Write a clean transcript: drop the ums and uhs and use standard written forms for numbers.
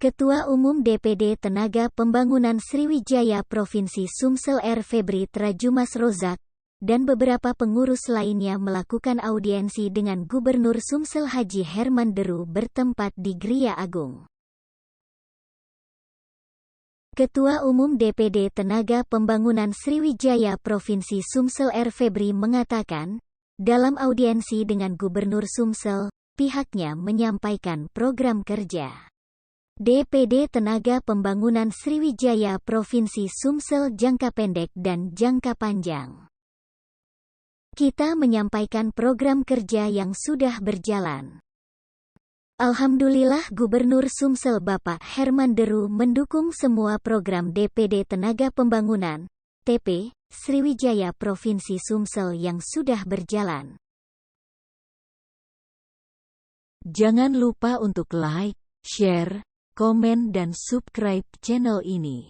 Ketua Umum DPD Tenaga Pembangunan Sriwijaya Provinsi Sumsel R. Febri Trajumas Rozak, dan beberapa pengurus lainnya melakukan audiensi dengan Gubernur Sumsel Haji Herman Deru bertempat di Gria Agung. Ketua Umum DPD Tenaga Pembangunan Sriwijaya Provinsi Sumsel R. Febri mengatakan, dalam audiensi dengan Gubernur Sumsel, pihaknya menyampaikan program kerja DPD Tenaga Pembangunan Sriwijaya Provinsi Sumsel jangka pendek dan jangka panjang. Kita menyampaikan program kerja yang sudah berjalan. Alhamdulillah Gubernur Sumsel Bapak Herman Deru mendukung semua program DPD Tenaga Pembangunan, TP, Sriwijaya Provinsi Sumsel yang sudah berjalan. Jangan lupa untuk like, share, komen dan subscribe channel ini.